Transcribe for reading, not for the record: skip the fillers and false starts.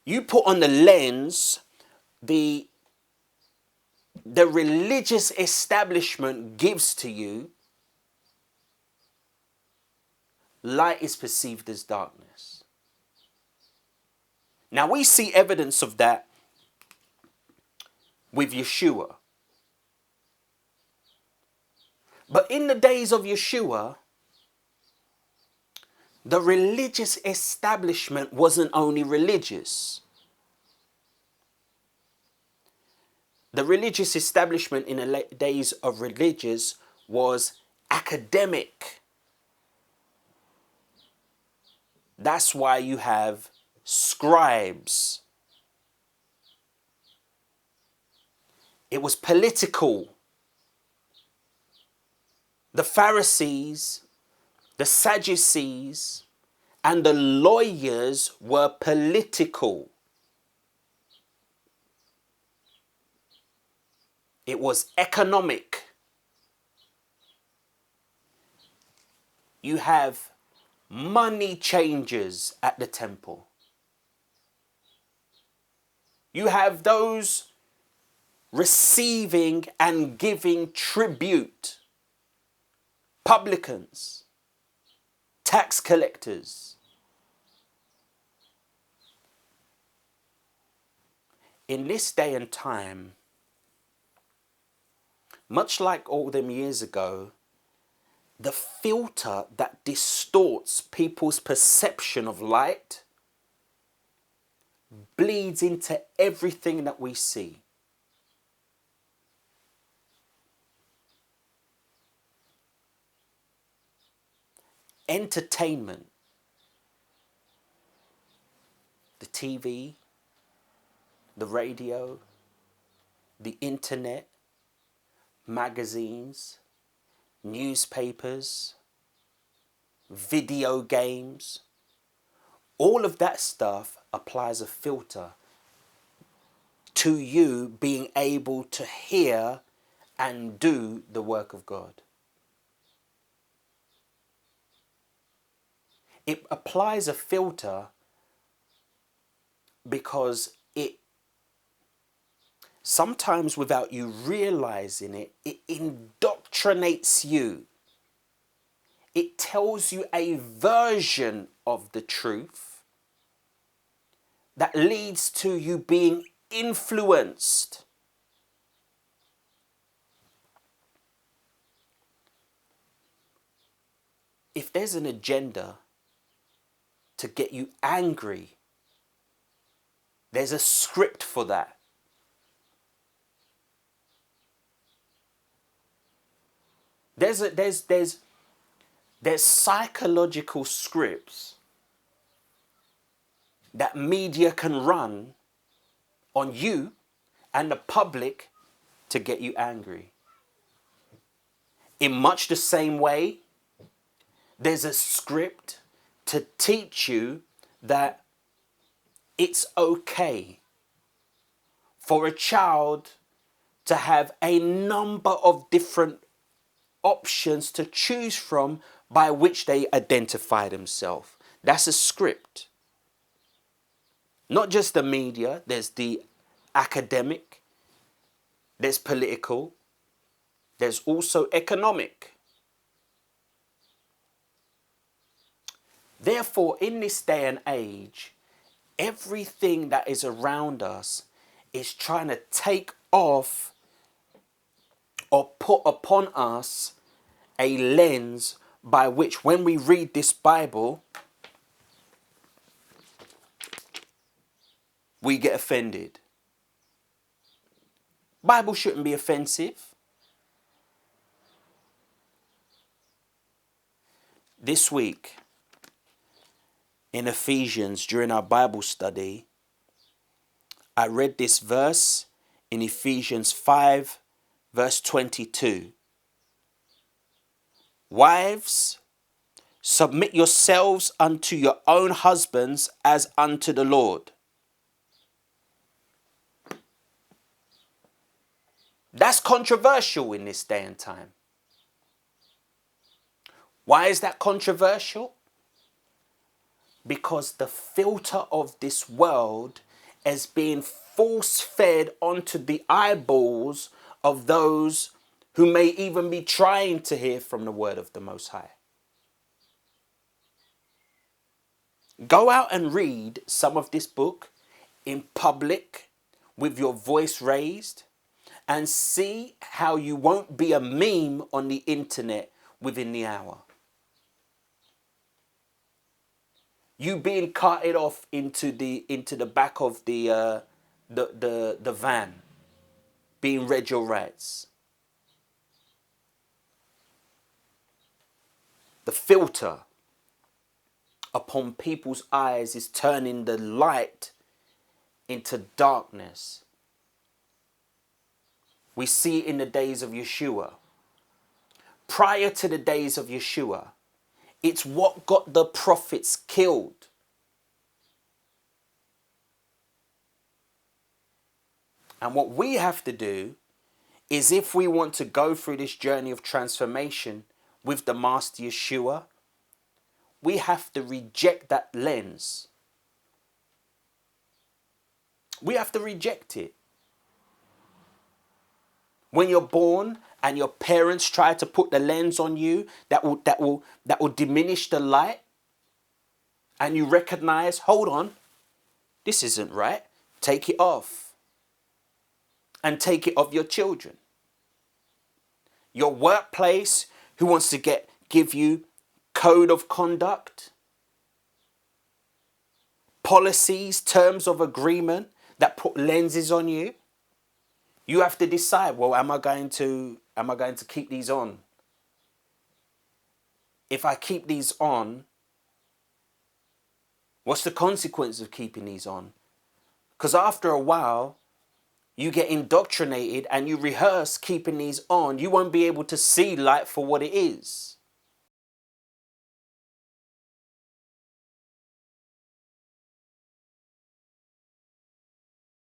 You put on the lens, the religious establishment gives to you, light is perceived as darkness. Now we see evidence of that with Yeshua. But in the days of Yeshua, the religious establishment wasn't only religious. The religious establishment in the days of religious was academic. That's why you have scribes. It was political. The Pharisees, the Sadducees, and the lawyers were political. It was economic. You have money changers at the temple. You have those receiving and giving tribute. Publicans, tax collectors. In this day and time, much like all them years ago, the filter that distorts people's perception of light bleeds into everything that we see. Entertainment, the TV, the radio, the internet, magazines, newspapers, video games, all of that stuff applies a filter to you being able to hear and do the work of God. It applies a filter because it, sometimes without you realizing it, it indoctrinates you. It tells you a version of the truth that leads to you being influenced. If there's an agenda to get you angry, there's a script for that. There's psychological scripts that media can run on you and the public to get you angry. In much the same way, there's a script to teach you that it's okay for a child to have a number of different options to choose from by which they identify themselves. That's a script. Not just the media, there's the academic, there's political, there's also economic. Therefore, in this day and age, everything that is around us is trying to take off or put upon us a lens by which, when we read this Bible, we get offended. Bible shouldn't be offensive. This week, in Ephesians, during our Bible study, I read this verse in Ephesians 5, verse 22. Wives, submit yourselves unto your own husbands as unto the Lord. That's controversial in this day and time. Why is that controversial? Because the filter of this world as being force fed onto the eyeballs of those who may even be trying to hear from the word of the Most High. Go out and read some of this book in public with your voice raised and see how you won't be a meme on the internet within the hour. You being carted off into the back of the van, being read your rights. The filter upon people's eyes is turning the light into darkness. We see it in the days of Yeshua. Prior to the days of Yeshua, it's what got the prophets killed. And what we have to do is, if we want to go through this journey of transformation with the Master Yeshua, we have to reject that lens. We have to reject it. When you're born and your parents try to put the lens on you that will diminish the light, and you recognize, hold on, this isn't right, take it off. And take it off your children. Your workplace, who wants to give you code of conduct, policies, terms of agreement that put lenses on you. You have to decide, well, am I going to keep these on? If I keep these on, what's the consequence of keeping these on? Because after a while, you get indoctrinated and you rehearse keeping these on. You won't be able to see light for what it is.